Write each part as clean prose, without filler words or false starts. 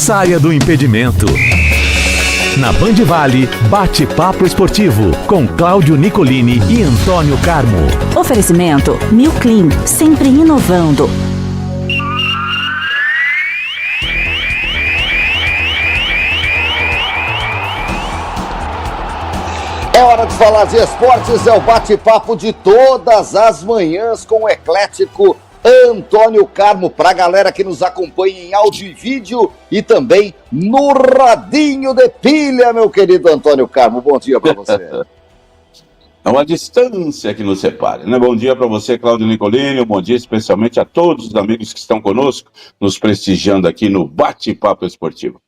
saia do impedimento. Na Band Vale, bate-papo esportivo, com Cláudio Nicolini e Antônio Carmo. Oferecimento New Clean, sempre inovando. É hora de falar de esportes, é o bate-papo de todas as manhãs com o eclético Antônio Carmo, para a galera que nos acompanha em áudio e vídeo e também no radinho de pilha, meu querido Antônio Carmo. Bom dia para você. É uma distância que nos separa, né? Bom dia para você, Cláudio Nicolini, bom dia especialmente a todos os amigos que estão conosco, nos prestigiando aqui no Bate-Papo Esportivo.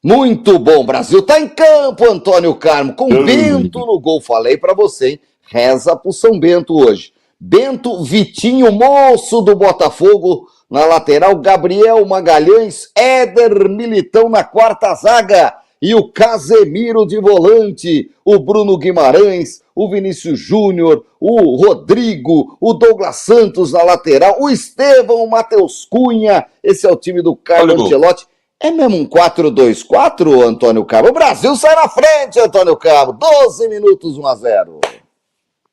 Muito bom, Brasil tá em campo, Antônio Carmo, com Bento no gol. Falei para você, hein? Reza pro São Bento hoje. Bento, Vitinho, moço do Botafogo na lateral, Gabriel Magalhães, Éder Militão na quarta zaga e o Casemiro de volante, o Bruno Guimarães, o Vinícius Júnior, o Rodrigo, o Douglas Santos na lateral, o Estevão, o Matheus Cunha. Esse é o time do Carlo Ancelotti. É mesmo um 4-2-4, Antônio Carmo? O Brasil sai na frente, Antônio Carmo. 12 minutos, 1-0.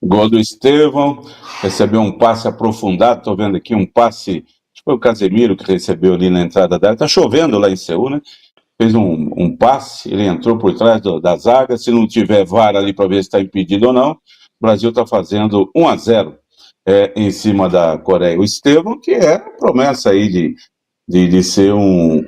Gol do Estevão, recebeu um passe aprofundado, estou vendo aqui um passe, acho que foi o Casemiro que recebeu ali na entrada da área, está chovendo lá em Seul, né? Fez um passe, ele entrou por trás da zaga, se não tiver VAR ali para ver se está impedido ou não, o Brasil está fazendo 1-0 em cima da Coreia. O Estevão, que é promessa aí de ser um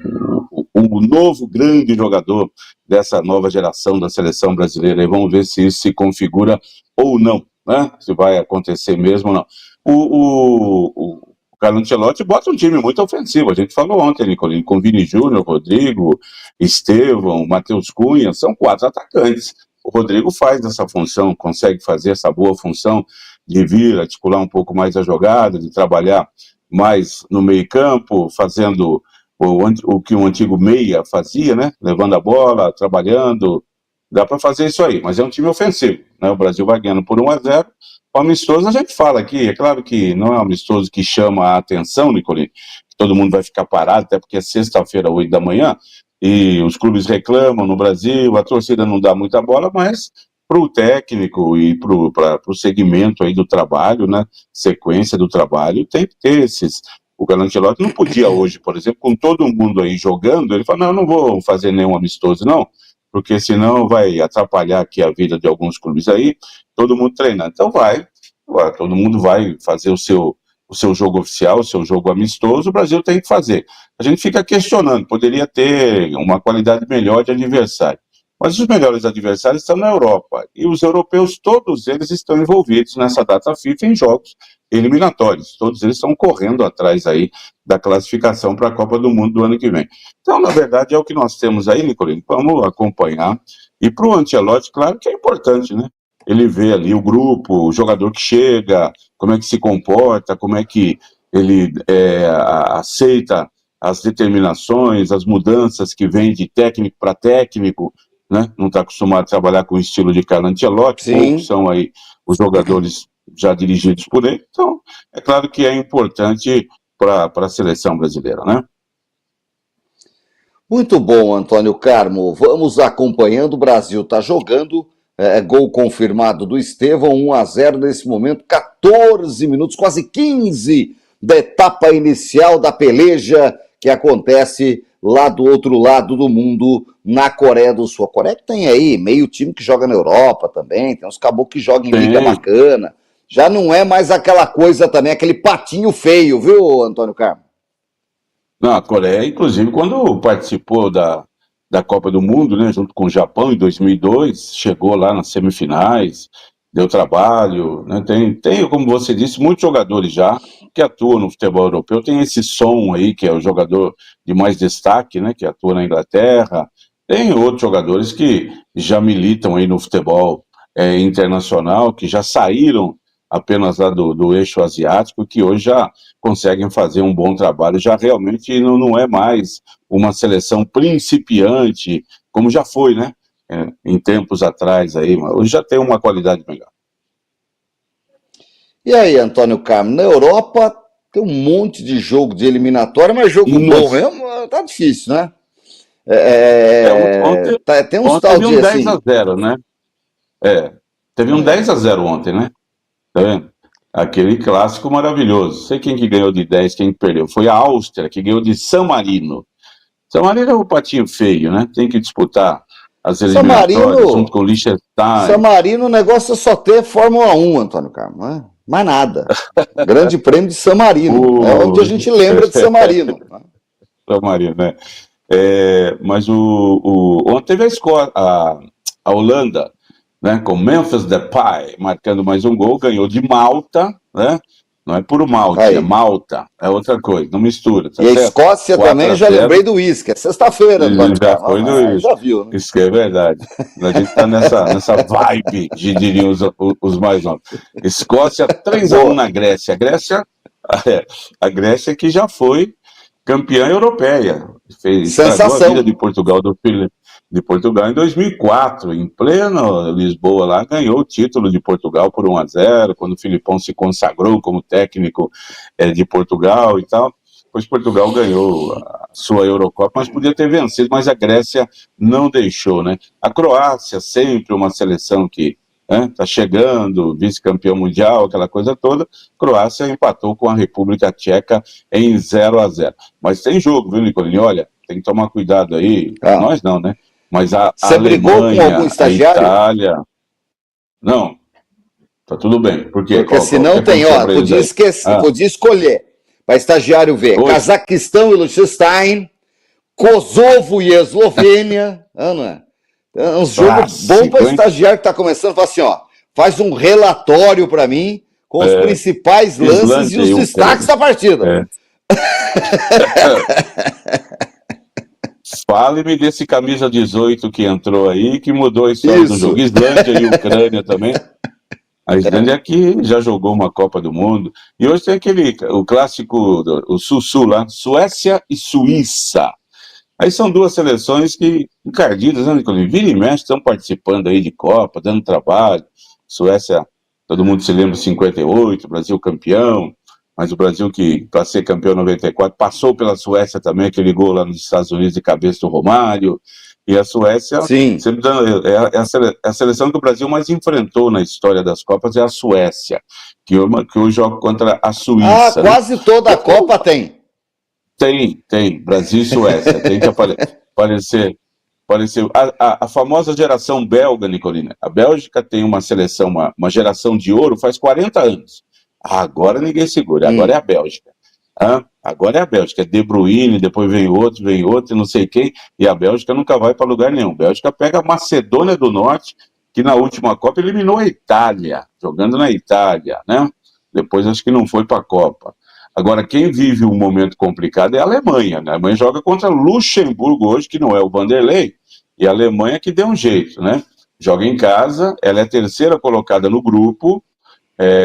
novo grande jogador dessa nova geração da seleção brasileira, e vamos ver se isso se configura ou não, né? Se vai acontecer mesmo ou não. O Carlo Ancelotti bota um time muito ofensivo, a gente falou ontem, Nicolini, com Vini Júnior, Rodrigo, Estevão, Matheus Cunha, são 4 atacantes. O Rodrigo faz essa função, consegue fazer essa boa função de vir, articular um pouco mais a jogada, de trabalhar mais no meio campo, fazendo o que um antigo meia fazia, né? Levando a bola, trabalhando. Dá para fazer isso aí, mas é um time ofensivo, né? O Brasil vai ganhando por 1-0. O amistoso a gente fala aqui, é claro que não é um amistoso que chama a atenção, Nicolini, que todo mundo vai ficar parado, até porque é sexta-feira, 8 da manhã, e os clubes reclamam no Brasil, a torcida não dá muita bola, mas para o técnico e para o segmento aí do trabalho, né? Sequência do trabalho, tem que ter esses. O Carlo Ancelotti não podia hoje, por exemplo, com todo mundo aí jogando, ele falou, não, eu não vou fazer nenhum amistoso, não, porque senão vai atrapalhar aqui a vida de alguns clubes aí, todo mundo treinando. Então todo mundo vai fazer o seu jogo oficial, o seu jogo amistoso, o Brasil tem que fazer. A gente fica questionando, poderia ter uma qualidade melhor de adversário. Mas os melhores adversários estão na Europa, e os europeus, todos eles estão envolvidos nessa data FIFA em jogos eliminatórios, todos eles estão correndo atrás aí da classificação para a Copa do Mundo do ano que vem. Então, na verdade, é o que nós temos aí, Nicolini, vamos acompanhar, e para o Ancelotti, claro que é importante, né? Ele vê ali o grupo, o jogador que chega, como é que se comporta, como é que ele aceita as determinações, as mudanças que vêm de técnico para técnico, né? Não está acostumado a trabalhar com o estilo de Carlo Ancelotti, poucos são aí os jogadores já dirigidos por ele, então é claro que é importante para a seleção brasileira, né? Muito bom, Antônio Carmo, vamos acompanhando, o Brasil está jogando, gol confirmado do Estevão, 1-0 nesse momento, 14 minutos, quase 15 da etapa inicial da peleja que acontece lá do outro lado do mundo, na Coreia do Sul. A Coreia que tem aí meio time que joga na Europa também, tem uns caboclos que jogam em liga bacana. Já não é mais aquela coisa também, aquele patinho feio, viu, Antônio Carmo? Não, a Coreia, inclusive, quando participou da Copa do Mundo, né, junto com o Japão em 2002, chegou lá nas semifinais, deu trabalho, né, tem, como você disse, muitos jogadores já que atuam no futebol europeu, tem esse som aí, que é o jogador de mais destaque, né, que atua na Inglaterra, tem outros jogadores que já militam aí no futebol internacional, que já saíram apenas lá do eixo asiático, que hoje já conseguem fazer um bom trabalho, já realmente não é mais uma seleção principiante, como já foi, né, em tempos atrás aí, mas hoje já tem uma qualidade melhor. E aí, Antônio Carmo, na Europa tem um monte de jogo de eliminatória, mas jogo bom mesmo, tá difícil, né? Ontem, Tem uns ontem tal teve de um assim. 10-0, né? Teve um 10-0 ontem, né? Tá vendo? Aquele clássico maravilhoso. Sei quem que ganhou de 10, quem que perdeu. Foi a Áustria, que ganhou de San Marino. San Marino é um patinho feio, né? Tem que disputar as San eliminatórias junto Marino, com o San Liechtenstein. Marino, o negócio é só ter Fórmula 1, Antônio Carlos, não é? Mais nada. Grande Prêmio de San Marino. É onde a O gente lembra de San Marino. San Marino, né? Mas ontem teve a Holanda, né, com Memphis Depay marcando mais um gol, ganhou de Malta, né? Não é puro malte, é Aí. Malta, é outra coisa, não mistura, tá E a certo? Escócia também, já 4-0, lembrei do uísque. É sexta-feira, Antônio já Carlos. foi no isso. Já viu, né? Isso que é verdade. A gente tá nessa vibe, diriam os mais novos. Escócia 3-1 na Grécia. A Grécia que já foi campeã europeia. Estragou a vida Sensação. de Portugal de Portugal em 2004, em pleno Lisboa lá, ganhou o título de Portugal por 1-0, quando o Filipão se consagrou como técnico de Portugal e tal. Depois Portugal ganhou a sua Eurocopa, mas podia ter vencido, mas a Grécia não deixou, né? A Croácia, sempre uma seleção que tá chegando, vice-campeão mundial, aquela coisa toda. Croácia empatou com a República Tcheca em 0-0. Mas tem jogo, viu, Nicolini? Olha, tem que tomar cuidado aí. Nós não, né? Mas a Você brigou com algum Alemanha, a estagiário? Itália... Não, tá tudo bem. Por quê? Porque Qual senão que tem, aconteceu ó, pra eles podia aí? esquecer, podia escolher. Para estagiário ver. Oi. Cazaquistão e Liechtenstein, Kosovo e Eslovênia. Não é? É um jogo bom para estagiário que está começando. Fala assim, ó, faz um relatório para mim com os principais lances Islândia e os destaques da partida. Fale-me desse camisa 18 que entrou aí, que mudou a história do jogo. Islândia e Ucrânia também. A Islândia que já jogou uma Copa do Mundo. E hoje tem o clássico, o Sul-Sul lá, Suécia e Suíça. Aí são duas seleções que, encardidas, né, Nicolini? Vira e mexe, estão participando aí de Copa, dando trabalho. Suécia, todo mundo se lembra, 58, Brasil campeão. Mas o Brasil, que para ser campeão em 94, passou pela Suécia também, aquele gol lá nos Estados Unidos de cabeça do Romário. E a Suécia, sempre dando, é a seleção que o Brasil mais enfrentou na história das Copas, é a Suécia, que hoje joga contra a Suíça. Quase toda a Copa tem. Tem, Brasil e Suécia, tem que aparecer. A famosa geração belga, Nicolina. A Bélgica tem uma seleção, uma geração de ouro faz 40 anos. Agora ninguém segura, agora é a Bélgica. Agora é a Bélgica, é De Bruyne, depois vem outro, não sei quem, e a Bélgica nunca vai para lugar nenhum. A Bélgica pega a Macedônia do Norte, que na última Copa eliminou a Itália, jogando na Itália, né? Depois acho que não foi para a Copa. Agora, quem vive um momento complicado é a Alemanha, né? A Alemanha joga contra Luxemburgo hoje, que não é o Vanderlei, e a Alemanha que deu um jeito, né? Joga em casa, ela é a terceira colocada no grupo,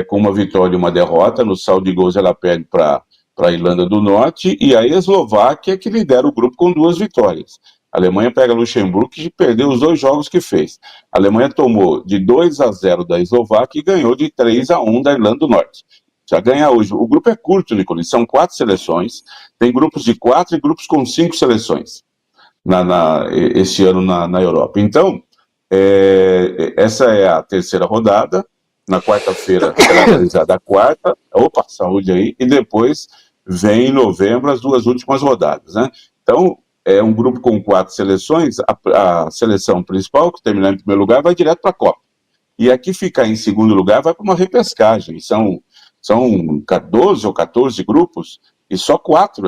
com uma vitória e uma derrota. No saldo de gols ela perde para a Irlanda do Norte, e a Eslováquia que lidera o grupo com 2 vitórias. A Alemanha pega Luxemburgo, que perdeu os 2 jogos que fez. A Alemanha tomou de 2-0 da Eslováquia e ganhou de 3-1 da Irlanda do Norte. Já ganha hoje. O grupo é curto, Nicolas, são 4 seleções, tem grupos de 4 e grupos com 5 seleções esse ano na Europa. Então, essa é a terceira rodada. Na quarta-feira será realizada a quarta, saúde aí, e depois vem em novembro as 2 últimas rodadas, né? Então, é um grupo com 4 seleções, a seleção principal, que terminar em primeiro lugar, vai direto para a Copa. E aqui ficar em segundo lugar vai para uma repescagem, são 12 ou 14 grupos, e só 4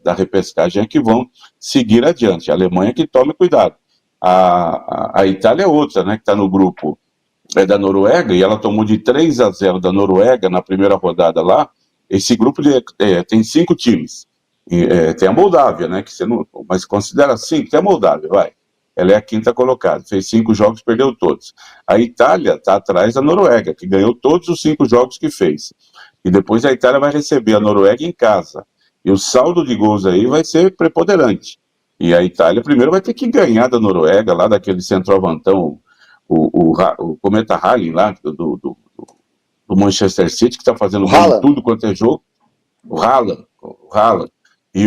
da repescagem é que vão seguir adiante. A Alemanha que tome cuidado. A Itália é outra, né, que está no grupo da Noruega, e ela tomou de 3-0 da Noruega na primeira rodada lá. Esse grupo tem 5 times. Tem a Moldávia, né, que você não, mas considera 5, tem a Moldávia, vai. Ela é a 5ª colocada, fez 5 jogos, perdeu todos. A Itália está atrás da Noruega, que ganhou todos os 5 jogos que fez. E depois a Itália vai receber a Noruega em casa. E o saldo de gols aí vai ser preponderante. E a Itália primeiro vai ter que ganhar da Noruega, lá daquele centroavantão, o Cometa Haaland lá, do Manchester City, que está fazendo tudo quanto é jogo. O Haaland. E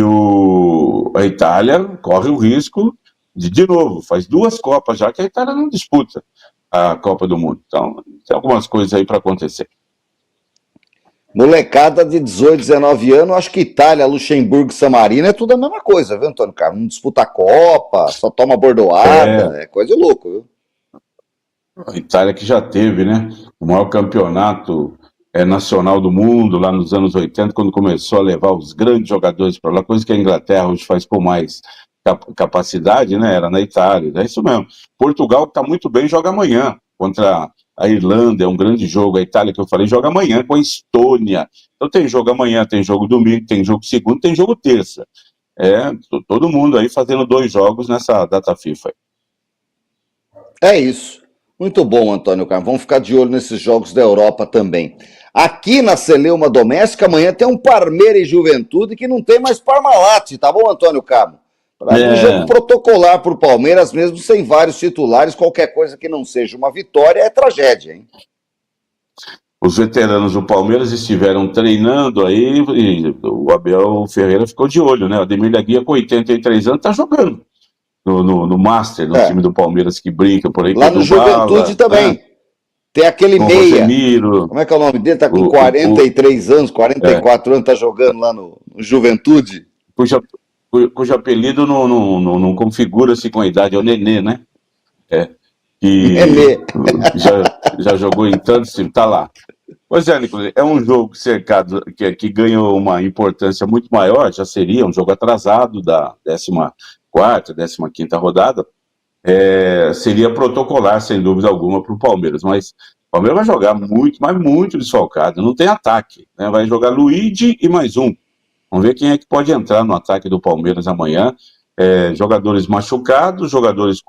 a Itália corre o risco de novo, faz 2 Copas já que a Itália não disputa a Copa do Mundo. Então, tem algumas coisas aí para acontecer. Molecada de 18, 19 anos, acho que Itália, Luxemburgo e San Marino é tudo a mesma coisa, viu, Antônio Carlos? Não disputa a Copa, só toma bordoada, é coisa de louco, viu? A Itália que já teve, né, o maior campeonato nacional do mundo lá nos anos 80, quando começou a levar os grandes jogadores para lá, coisa que a Inglaterra hoje faz com mais capacidade, né, era na Itália, é isso mesmo. Portugal, que está muito bem, joga amanhã contra a Irlanda, é um grande jogo. A Itália, que eu falei, joga amanhã com a Estônia. Então tem jogo amanhã, tem jogo domingo, tem jogo segundo, tem jogo terça. Todo mundo aí fazendo 2 jogos nessa data FIFA. É isso. Muito bom, Antônio Carlos. Vamos ficar de olho nesses jogos da Europa também. Aqui na Celeuma Doméstica, amanhã tem um Parmeira e Juventude que não tem mais Parmalat, tá bom, Antônio Carlos? Um jogo protocolar para o Palmeiras, mesmo sem vários titulares, qualquer coisa que não seja uma vitória é tragédia, hein? Os veteranos do Palmeiras estiveram treinando aí e o Abel Ferreira ficou de olho, né? O Ademir da Guia, com 83 anos, tá jogando no Master, no time do Palmeiras que brinca por aí. Lá no Juventude também. Tem aquele com meia. Rosemiro, como é que é o nome dele? Tá com 43 anos, 44 anos, tá jogando lá no Juventude. Cujo apelido não configura-se com a idade, é o Nenê, né? Nenê. Já jogou em tantos times, tá lá. Pois é, Nicolas, é um jogo cercado, que ganhou uma importância muito maior, já seria um jogo atrasado da 14ª, 15ª rodada, seria protocolar, sem dúvida alguma, para o Palmeiras, mas o Palmeiras vai jogar muito, mas muito desfalcado, não tem ataque, né? Vai jogar Luigi e mais um. Vamos ver quem é que pode entrar no ataque do Palmeiras amanhã. Jogadores machucados, jogadores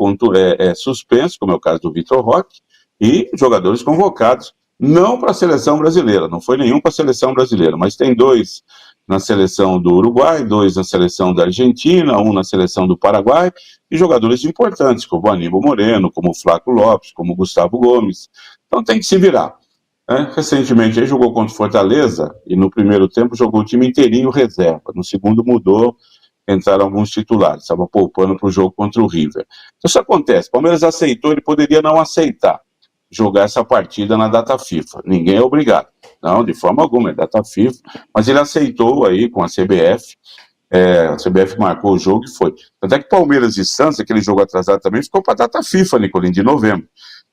suspensos, como é o caso do Vitor Roque, e jogadores convocados, não para a seleção brasileira, não foi nenhum para a seleção brasileira, mas tem 2 na seleção do Uruguai, 2 na seleção da Argentina, 1 na seleção do Paraguai, e jogadores importantes, como o Aníbal Moreno, como o Flaco Lopes, como o Gustavo Gomes. Então tem que se virar. Recentemente ele jogou contra o Fortaleza e no primeiro tempo jogou o time inteirinho reserva, no segundo mudou, entraram alguns titulares, estava poupando para o jogo contra o River. Então isso acontece, o Palmeiras aceitou, ele poderia não aceitar jogar essa partida na data FIFA, ninguém é obrigado, não, de forma alguma, é data FIFA, mas ele aceitou aí com a CBF, a CBF marcou o jogo e foi. Até que Palmeiras e Santos, aquele jogo atrasado também, ficou para a data FIFA, Nicolino, de novembro,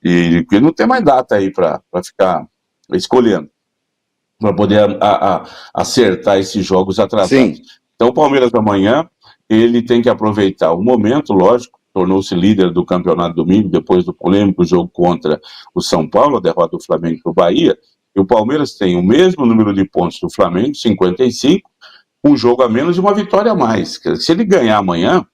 e não tem mais data aí para ficar escolhendo, para poder acertar esses jogos atrasados. Sim. Então o Palmeiras amanhã, ele tem que aproveitar o momento, lógico, tornou-se líder do campeonato domingo, depois do polêmico jogo contra o São Paulo, a derrota do Flamengo para o Bahia, e o Palmeiras tem o mesmo número de pontos do Flamengo, 55, um jogo a menos e uma vitória a mais. Se ele ganhar amanhã,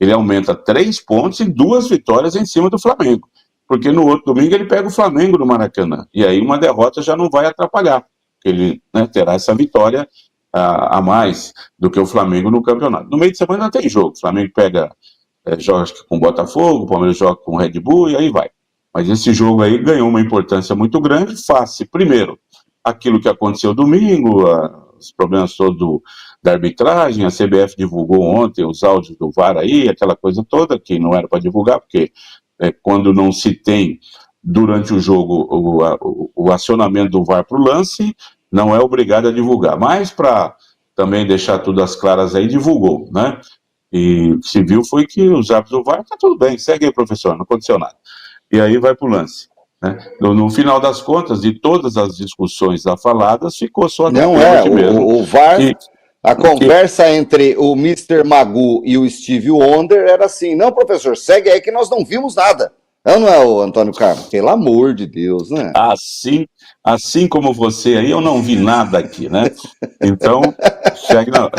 ele aumenta 3 pontos e 2 vitórias em cima do Flamengo. Porque no outro domingo ele pega o Flamengo no Maracanã. E aí uma derrota já não vai atrapalhar. Ele terá essa vitória a mais do que o Flamengo no campeonato. No meio de semana não tem jogo. O Flamengo joga com o Botafogo, o Palmeiras joga com o Red Bull e aí vai. Mas esse jogo aí ganhou uma importância muito grande, face, primeiro, aquilo que aconteceu domingo, os problemas todos da arbitragem, a CBF divulgou ontem os áudios do VAR aí, aquela coisa toda que não era para divulgar, porque quando não se tem durante o jogo o acionamento do VAR para o lance, não é obrigado a divulgar. Mas para também deixar tudo às claras aí, divulgou, né? E o que se viu foi que os árbitros do VAR, tá tudo bem, segue aí, professor, não aconteceu nada. E aí vai para o lance. Né? No final das contas, de todas as discussões afaladas, ficou só... Não o VAR... A conversa entre o Mr. Magoo e o Steve Wonder era assim, não, professor, segue aí que nós não vimos nada. Não é o Antônio Carlos? Pelo amor de Deus, né? Assim como você aí, eu não vi nada aqui, né? Então, segue não.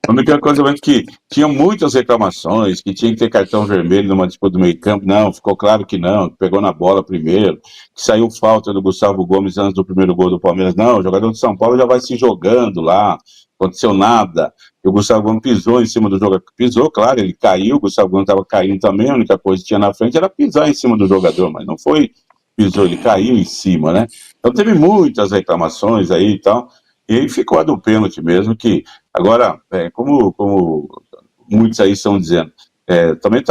A única coisa é que tinha muitas reclamações, que tinha que ter cartão vermelho numa disputa do meio campo. Não, ficou claro que não, que pegou na bola primeiro, que saiu falta do Gustavo Gomes antes do primeiro gol do Palmeiras. Não, o jogador de São Paulo já vai se jogando lá, aconteceu nada. E o Gustavo Gomes pisou em cima do jogador. Pisou, claro, ele caiu, o Gustavo Gomes estava caindo também, a única coisa que tinha na frente era pisar em cima do jogador, mas não foi pisou, ele caiu em cima, né? Então teve muitas reclamações aí e tal, E aí ficou a do pênalti mesmo, que agora, como muitos aí estão dizendo, também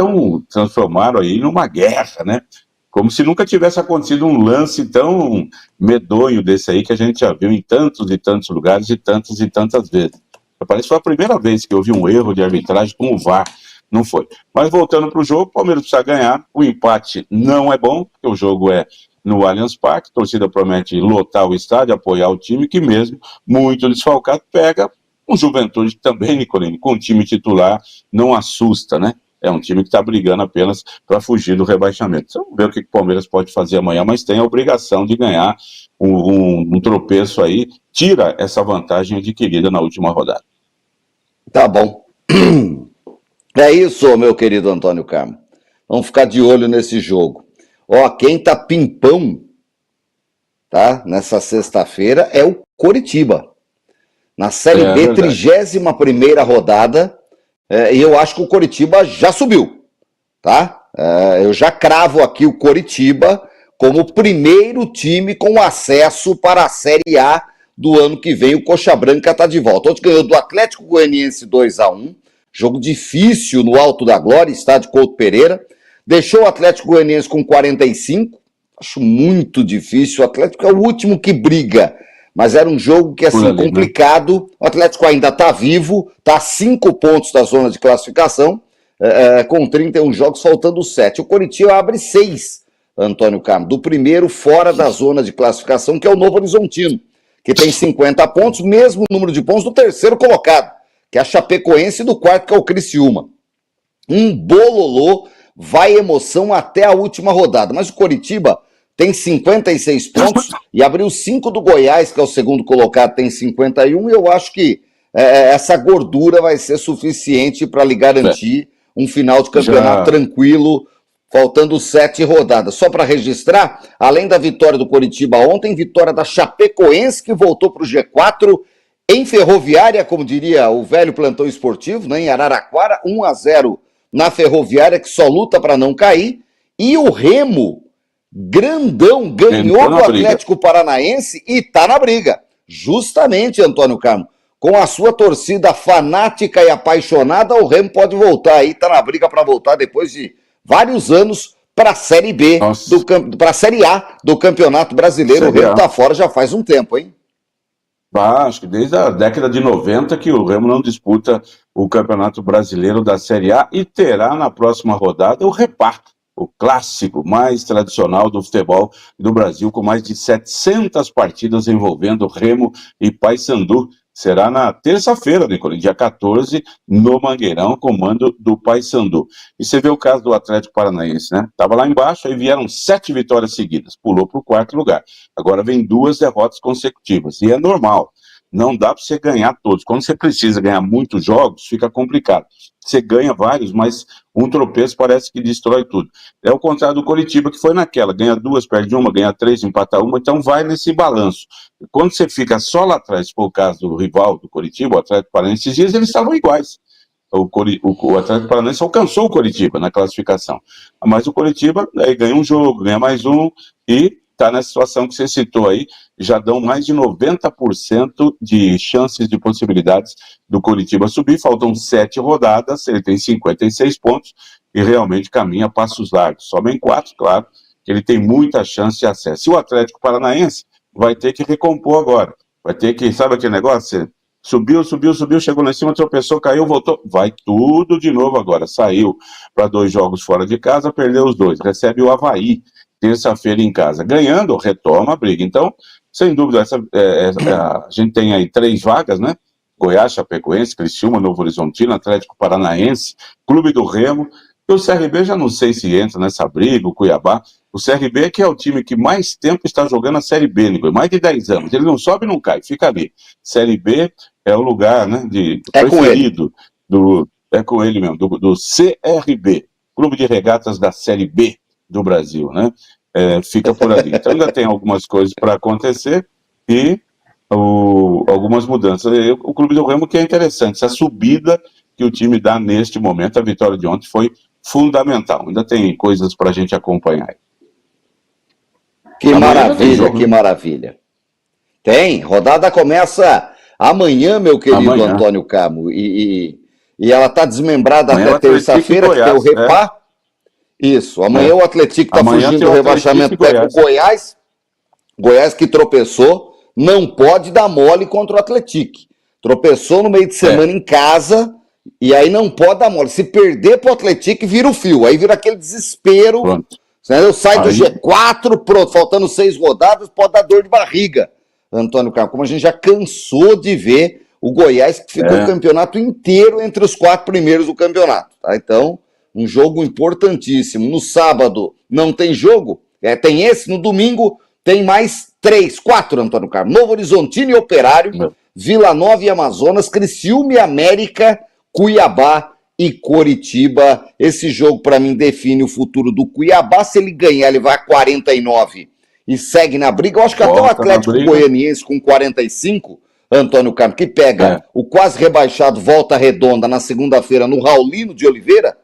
transformaram aí numa guerra, né? Como se nunca tivesse acontecido um lance tão medonho desse aí que a gente já viu em tantos e tantos lugares e tantas vezes. Parece que foi a primeira vez que eu vi um erro de arbitragem com o VAR. Não foi. Mas voltando para o jogo, o Palmeiras precisa ganhar. O empate não é bom, porque o jogo é no Allianz Parque. A torcida promete lotar o estádio, apoiar o time, que mesmo muito desfalcado pega um Juventude também, Nicolini, com o time titular, não assusta, né? É um time que está brigando apenas para fugir do rebaixamento. Então, vamos ver o que o Palmeiras pode fazer amanhã, mas tem a obrigação de ganhar um tropeço aí, tira essa vantagem adquirida na última rodada. Tá bom. É isso, meu querido Antônio Carmo. Vamos ficar de olho nesse jogo. Ó, quem tá pimpão, tá? Nessa sexta-feira é o Coritiba. Na Série B, verdade. 31ª rodada, e eu acho que o Coritiba já subiu, tá? Eu já cravo aqui o Coritiba como o primeiro time com acesso para a Série A do ano que vem. O Coxa Branca tá de volta. Ontem ganhou do Atlético Goianiense 2-1, jogo difícil no Alto da Glória, estádio Couto Pereira. Deixou o Atlético Goianiense com 45, acho muito difícil. O Atlético é o último que briga, mas era um jogo que, assim, ali, complicado, né? O Atlético ainda está vivo, está a 5 pontos da zona de classificação, com 31 jogos, faltando 7. O Coritiba abre 6, Antônio Carmo, do primeiro fora da zona de classificação, que é o Novo Horizontino, que tem 50 pontos, mesmo número de pontos do terceiro colocado, que é a Chapecoense, do quarto, que é o Criciúma. Um bololô, vai emoção até a última rodada, mas o Coritiba tem 56 pontos e abriu 5 do Goiás, que é o segundo colocado, tem 51, e eu acho que essa gordura vai ser suficiente para lhe garantir um final de campeonato tranquilo, faltando 7 rodadas. Só para registrar, além da vitória do Coritiba ontem, vitória da Chapecoense, que voltou para o G4, em Ferroviária, como diria o velho plantão esportivo, né, em Araraquara, 1-0 na Ferroviária, que só luta para não cair, e o Remo, grandão, ganhou do Atlético Paranaense e tá na briga. Justamente, Antônio Carmo, com a sua torcida fanática e apaixonada, o Remo pode voltar aí, tá na briga para voltar depois de vários anos para a Série B, para a Série A do Campeonato Brasileiro. O Remo tá fora já faz um tempo, hein? Acho que desde a década de 90 que o Remo não disputa o Campeonato Brasileiro da Série A e terá na próxima rodada o reparto, o clássico mais tradicional do futebol do Brasil, com mais de 700 partidas envolvendo Remo e Paysandu. Será na terça-feira, Nicolini, dia 14, no Mangueirão, comando do Paysandu. E você vê o caso do Atlético Paranaense, né? Estava lá embaixo, aí vieram 7 vitórias seguidas, pulou para o 4º lugar. Agora vem 2 derrotas consecutivas, e é normal. Não dá para você ganhar todos. Quando você precisa ganhar muitos jogos, fica complicado. Você ganha vários, mas um tropeço parece que destrói tudo. É o contrário do Coritiba, que foi naquela. Ganha 2, perde 1, ganha 3, empata 1, então vai nesse balanço. Quando você fica só lá atrás, se for o caso do rival do Coritiba, o Atlético Paranaense, esses dias eles estavam iguais. O Atlético Paranaense alcançou o Coritiba na classificação. Mas o Coritiba aí ganha um jogo, ganha mais um e está nessa situação que você citou aí, já dão mais de 90% de chances de possibilidades do Coritiba subir. Faltam 7 rodadas, ele tem 56 pontos e realmente caminha a passos largos. Sobem 4, claro, que ele tem muita chance de acesso. E o Atlético Paranaense vai ter que recompor agora. Vai ter que, sabe aquele negócio? Subiu, chegou lá em cima, tropeçou, caiu, voltou. Vai tudo de novo agora. Saiu para 2 jogos fora de casa, perdeu os 2. Recebe o Avaí terça-feira em casa. Ganhando, retoma a briga. Então, sem dúvida, a gente tem aí 3 vagas, né? Goiás, Chapecoense, Criciúma, Novo Horizontino, Atlético Paranaense, Clube do Remo. E o CRB já não sei se entra nessa briga, o Cuiabá. O CRB é que é o time que mais tempo está jogando a Série B, Nico, mais de 10 anos. Ele não sobe e não cai, fica ali. Série B é o lugar, né, preferido é com ele mesmo, do CRB, Clube de Regatas da Série B do Brasil, né? Fica por ali. Então ainda tem algumas coisas para acontecer e algumas mudanças. O Clube do Remo, que é interessante, essa subida que o time dá neste momento, a vitória de ontem foi fundamental. Ainda tem coisas para a gente acompanhar. Que maravilha, que maravilha. Tem, rodada começa amanhã, meu querido Antônio Carmo, e ela está desmembrada amanhã até terça-feira, que tem o Repá. Isso, amanhã o Atlético está fugindo do rebaixamento, pega o Goiás. Goiás que tropeçou, não pode dar mole contra o Atlético. Tropeçou no meio de semana em casa, e aí não pode dar mole. Se perder pro Atlético, vira o fio, aí vira aquele desespero. Pronto. Sai do G4, pronto, faltando 6 rodadas, pode dar dor de barriga, Antônio Carlos. Como a gente já cansou de ver o Goiás, que ficou o campeonato inteiro entre os 4 primeiros do campeonato. Tá? Então, um jogo importantíssimo. No sábado não tem jogo, tem esse, no domingo tem mais 4, Antônio Carlos. Novo Horizontino e Operário, Vila Nova e Amazonas, Criciúma e América, Cuiabá e Coritiba. Esse jogo, para mim, define o futuro do Cuiabá. Se ele ganhar, ele vai a 49 e segue na briga. Eu acho que até o Atlético Goianiense com 45, Antônio Carlos, que pega o quase rebaixado Volta Redonda na segunda-feira no Raulino de Oliveira,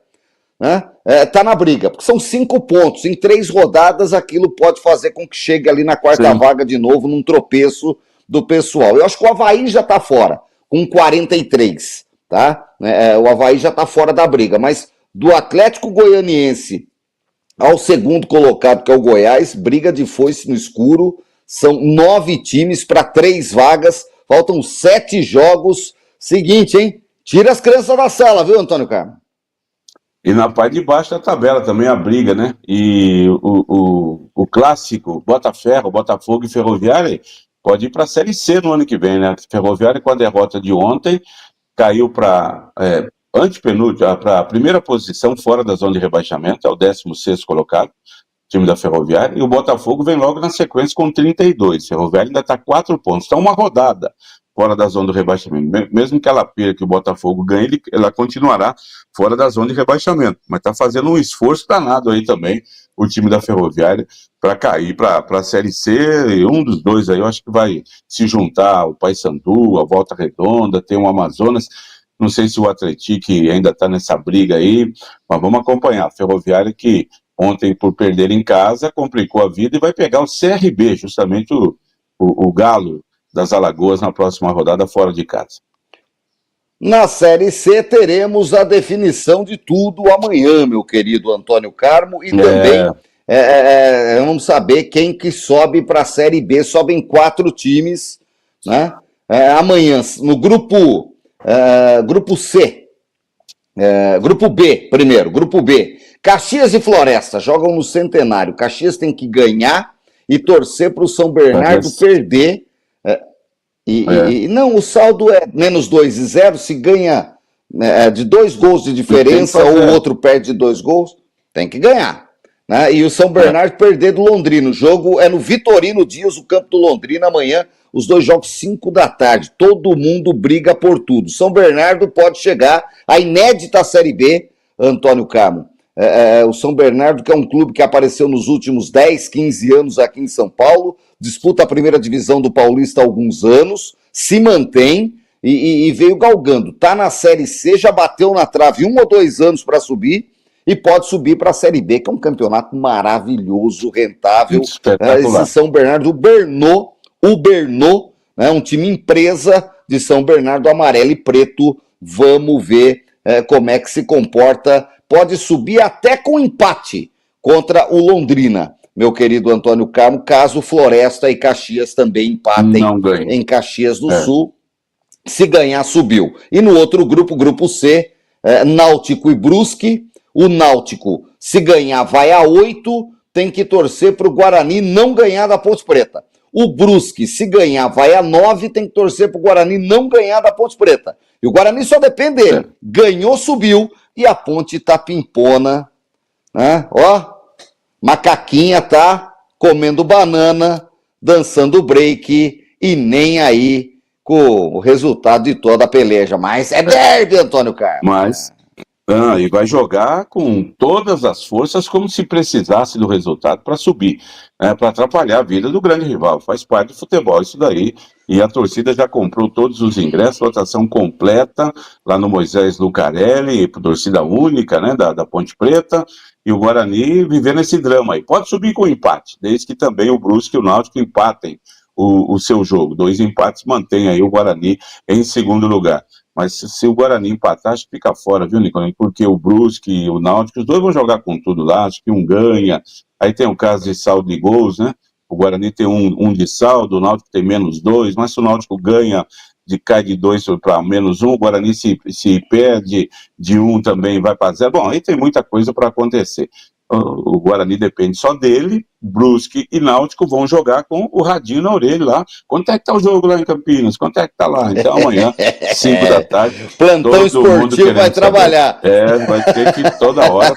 né? Tá na briga, porque são 5 pontos. Em 3 rodadas, aquilo pode fazer com que chegue ali na quarta vaga de novo, num tropeço do pessoal. Eu acho que o Avaí já tá fora, com 43, tá? O Avaí já tá fora da briga, mas do Atlético Goianiense ao segundo colocado, que é o Goiás, briga de foice no escuro, são 9 times para 3 vagas, faltam 7 jogos. Seguinte, hein? Tira as crianças da sala, viu, Antônio Carlos? E na parte de baixo da tabela também a briga, né? E o clássico Botaferro, Botafogo e Ferroviária pode ir para a Série C no ano que vem, né? Ferroviária, com a derrota de ontem, caiu para antepenúltima, para a primeira posição fora da zona de rebaixamento, é o 16º colocado, time da Ferroviária, e o Botafogo vem logo na sequência com 32. Ferroviária ainda está 4 pontos, então uma rodada fora da zona do rebaixamento. Mesmo que ela perca, que o Botafogo ganhe, ela continuará fora da zona de rebaixamento. Mas está fazendo um esforço danado aí também, o time da Ferroviária, para cair para a Série C, e um dos dois aí eu acho que vai se juntar, o Paysandu, a Volta Redonda, tem o Amazonas. Não sei se o Atlético ainda está nessa briga aí, mas vamos acompanhar. A Ferroviária, que ontem, por perder em casa, complicou a vida e vai pegar o CRB, justamente o Galo das Alagoas, na próxima rodada fora de casa. Na Série C teremos a definição de tudo amanhã, meu querido Antônio Carmo, e também vamos saber quem que sobe para a Série B. Sobem 4 times, né? Amanhã, no grupo C, grupo B primeiro, grupo B, Caxias e Floresta jogam no Centenário. Caxias tem que ganhar e torcer para o São Bernardo perder. Não, o saldo é -2-0, se ganha de 2 gols de diferença ou o outro perde de 2 gols, tem que ganhar, né? E o São Bernardo perder do Londrina. O jogo é no Vitorino Dias, o campo do Londrina, amanhã, os 2 jogos 5 da tarde. Todo mundo briga por tudo. São Bernardo pode chegar à inédita Série B, Antônio Carmo. O São Bernardo, que é um clube que apareceu nos últimos 10, 15 anos aqui em São Paulo, disputa a primeira divisão do Paulista há alguns anos, se mantém e veio galgando. Está na Série C, já bateu na trave 1 ou 2 anos para subir e pode subir para a Série B, que é um campeonato maravilhoso, rentável. Esse São Bernardo, o Bernô, né, um time empresa de São Bernardo, amarelo e preto. Vamos ver como é que se comporta. Pode subir até com empate contra o Londrina, meu querido Antônio Carmo, caso Floresta e Caxias também empatem em Caxias do Sul. Se ganhar, subiu. E no outro grupo, grupo C, Náutico e Brusque. O Náutico, se ganhar, vai a 8, tem que torcer para o Guarani não ganhar da Ponte Preta. O Brusque, se ganhar, vai a 9, tem que torcer para o Guarani não ganhar da Ponte Preta. E o Guarani só depende dele. Ganhou, subiu, e a Ponte tá pimpona, né? Ó, macaquinha tá comendo banana, dançando break, e nem aí com o resultado de toda a peleja. Mas é derby, Antônio Carlos. E vai jogar com todas as forças, como se precisasse do resultado para subir, para atrapalhar a vida do grande rival. Faz parte do futebol isso daí, e a torcida já comprou todos os ingressos, lotação completa lá no Moisés Lucarelli, torcida única, né, da Ponte Preta, e o Guarani vivendo esse drama aí. Pode subir com empate, desde que também o Brusque e o Náutico empatem o seu jogo. 2 empates mantém aí o Guarani em segundo lugar. Mas se o Guarani empatar, acho que fica fora, viu, Nicolini? Porque o Brusque e o Náutico, os dois vão jogar com tudo lá, acho que um ganha. Aí tem o caso de saldo de gols, né? O Guarani tem um de saldo, o Náutico tem -2, mas se o Náutico ganha, cai de 2 para -1, o Guarani se perde de 1 também vai para 0. Bom, aí tem muita coisa para acontecer. O Guarani depende só dele, Brusque e Náutico vão jogar com o radinho na orelha lá. Quanto é que tá o jogo lá em Campinas? Quanto é que tá lá? Então amanhã, 5 da tarde, plantão esportivo vai trabalhar. Vai ter que ir toda hora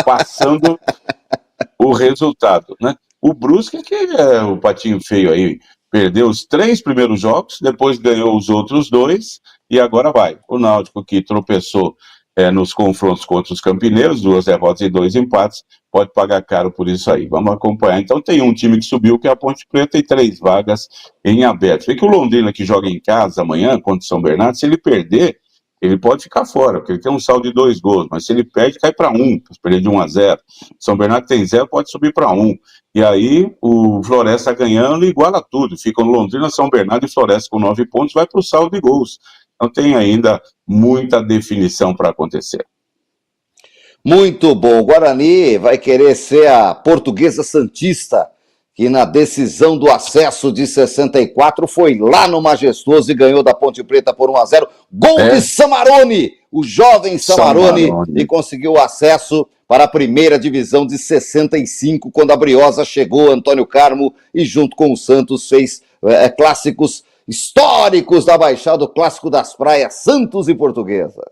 passando o resultado, né? O Brusque, que é o patinho feio aí, perdeu os 3 primeiros jogos, depois ganhou os outros 2 e agora vai. O Náutico, que tropeçou nos confrontos contra os campineiros, 2 derrotas e 2 empates, pode pagar caro por isso aí. Vamos acompanhar. Então tem um time que subiu, que é a Ponte Preta, e 3 vagas em aberto. Vê que o Londrina, que joga em casa amanhã contra o São Bernardo, se ele perder, ele pode ficar fora, porque ele tem um saldo de 2 gols, mas se ele perde, cai para 1, se perder de 1-0. São Bernardo tem 0, pode subir para 1. E aí o Floresta ganhando iguala tudo. Ficam Londrina, São Bernardo e Floresta com 9 pontos, vai para o saldo de gols. Então tem ainda muita definição para acontecer. Muito bom. O Guarani vai querer ser a Portuguesa Santista, que na decisão do acesso de 64 foi lá no Majestoso e ganhou da Ponte Preta por 1-0. Gol de Samarone, o jovem Samarone, e conseguiu o acesso para a primeira divisão de 65, quando a Briosa chegou, Antônio Carmo, e junto com o Santos fez clássicos históricos da Baixada, o clássico das praias, Santos e Portuguesa.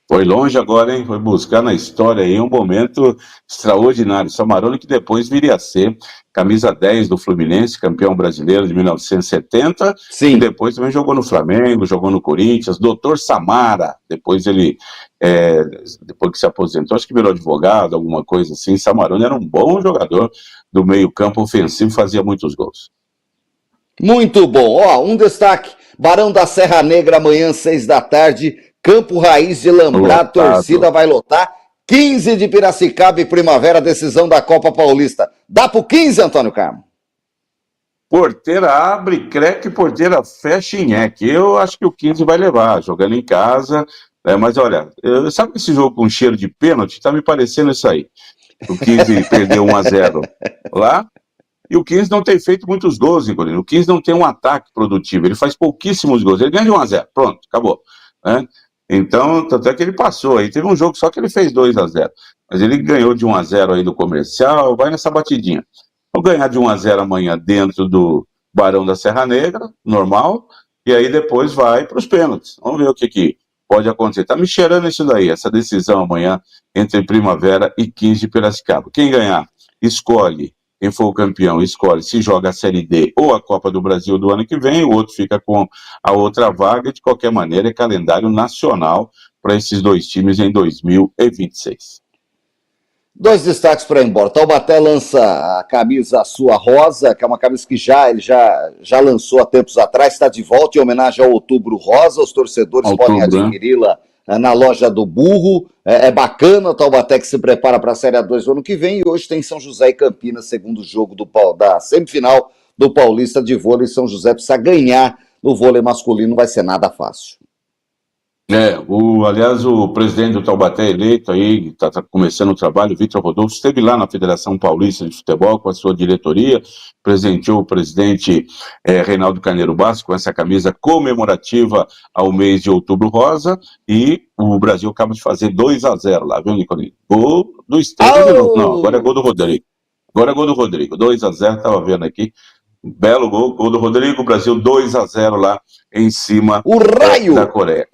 Foi longe agora, hein? Foi buscar na história aí um momento extraordinário. Samarone, que depois viria a ser camisa 10 do Fluminense, campeão brasileiro de 1970. Sim. E depois também jogou no Flamengo, jogou no Corinthians. Doutor Samara, depois ele, depois que se aposentou, acho que virou advogado, alguma coisa assim. Samarone era um bom jogador do meio-campo ofensivo, fazia muitos gols. Muito bom. Ó, um destaque: Barão da Serra Negra, amanhã, 6 da tarde. Campo Raiz de Lambrá, torcida vai lotar. 15 de Piracicaba e Primavera, decisão da Copa Paulista. Dá pro 15, Antônio Carmo? Porteira abre, creque, porteira fecha em eque. Eu acho que o 15 vai levar, jogando em casa. Mas olha, sabe esse jogo com cheiro de pênalti? Tá me parecendo isso aí. O 15 perdeu 1-0 lá. E o 15 não tem feito muitos gols, Nicolino. O 15 não tem um ataque produtivo. Ele faz pouquíssimos gols. Ele ganha de 1-0. Pronto, acabou. Né? Então, tanto é que ele passou. Aí teve um jogo só que ele fez 2-0. Mas ele ganhou de 1-0 aí do Comercial. Vai nessa batidinha. Vou ganhar de 1-0 amanhã dentro do Barão da Serra Negra, normal. E aí depois vai para os pênaltis. Vamos ver o que pode acontecer. Tá me cheirando isso daí, essa decisão amanhã entre Primavera e 15 de Piracicaba. Quem ganhar, escolhe. Quem for o campeão escolhe se joga a Série D ou a Copa do Brasil do ano que vem, o outro fica com a outra vaga. De qualquer maneira, é calendário nacional para esses 2 times em 2026. 2 destaques para ir embora. Taubaté lança a camisa sua rosa, que é uma camisa que ele já lançou há tempos atrás, está de volta em homenagem ao Outubro Rosa. Os torcedores podem adquiri-la na loja do Burro. É bacana, o Taubaté que se prepara para a Série A2 do ano que vem, e hoje tem São José e Campinas, segundo jogo da semifinal do Paulista de vôlei. São José precisa ganhar no vôlei masculino, não vai ser nada fácil. Aliás, o presidente do Taubaté eleito aí, está começando o trabalho, Vitor Rodolfo, esteve lá na Federação Paulista de Futebol com a sua diretoria, presenteou o presidente Reinaldo Carneiro Bastos com essa camisa comemorativa ao mês de Outubro Rosa, e o Brasil acaba de fazer 2-0 lá, viu, Nicolino? Gol do Estevam, não, agora é gol do Rodrigo. 2-0, estava vendo aqui. Belo gol do Rodrigo, Brasil 2-0 lá em cima da Coreia.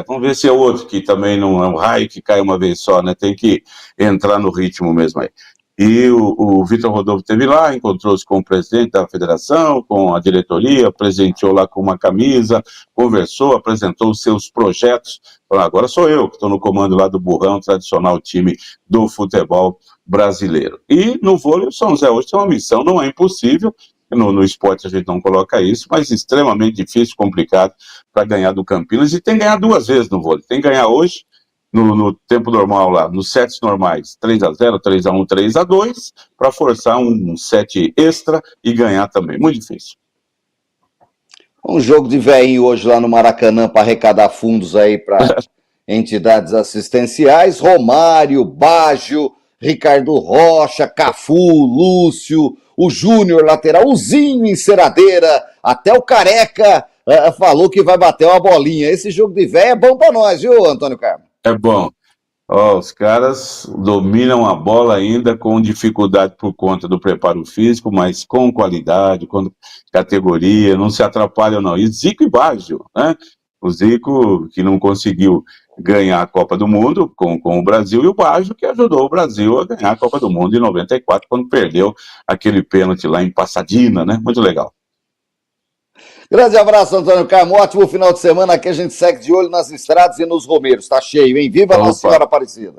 Vamos ver se é outro que também não é um raio que cai uma vez só, né? Tem que entrar no ritmo mesmo aí. E o Vitor Rodolfo esteve lá, encontrou-se com o presidente da federação, com a diretoria, presenteou lá com uma camisa, conversou, apresentou os seus projetos. Falou, agora sou eu que estou no comando lá do Burrão, tradicional time do futebol brasileiro. E no vôlei, o São José hoje tem uma missão, não é impossível. No esporte a gente não coloca isso, mas extremamente difícil, complicado para ganhar do Campinas, e tem que ganhar 2 vezes no vôlei. Tem que ganhar hoje, no tempo normal lá, nos sets normais, 3-0, 3-1, 3-2, para forçar um set extra e ganhar também. Muito difícil. Um jogo de veinho hoje lá no Maracanã para arrecadar fundos aí para entidades assistenciais. Romário, Baggio, Ricardo Rocha, Cafu, Lúcio, o Júnior lateral, o Zinho enceradeira, até o Careca falou que vai bater uma bolinha. Esse jogo de véio é bom para nós, viu, Antônio Carmo? É bom. Os caras dominam a bola ainda com dificuldade por conta do preparo físico, mas com qualidade, com categoria, não se atrapalham não. E Zico e Baggio, né? O Zico que não conseguiu ganhar a Copa do Mundo com o Brasil, e o Baggio que ajudou o Brasil a ganhar a Copa do Mundo em 94, quando perdeu aquele pênalti lá em Pasadena, né? Muito legal. Grande abraço, Antônio Carmo. Ótimo final de semana. Aqui a gente segue de olho nas estradas e nos romeiros. Tá cheio, hein? Viva Nossa Senhora Aparecida.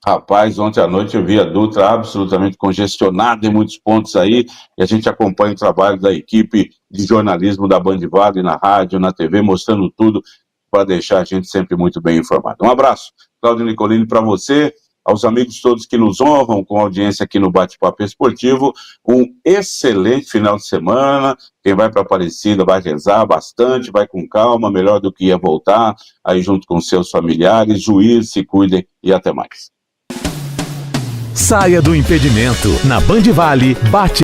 Rapaz, ontem à noite eu vi a Dutra absolutamente congestionada em muitos pontos aí, e a gente acompanha o trabalho da equipe de jornalismo da Band Vale, na rádio, na TV, mostrando tudo para deixar a gente sempre muito bem informado. Um abraço, Cláudio Nicolini, para você, aos amigos todos que nos honram com a audiência aqui no Bate-Papo Esportivo. Um excelente final de semana. Quem vai para Aparecida vai rezar bastante, vai com calma, melhor do que ia voltar, aí junto com seus familiares. Juízes, se cuidem e até mais. Saia do impedimento. Na Band Vale, bate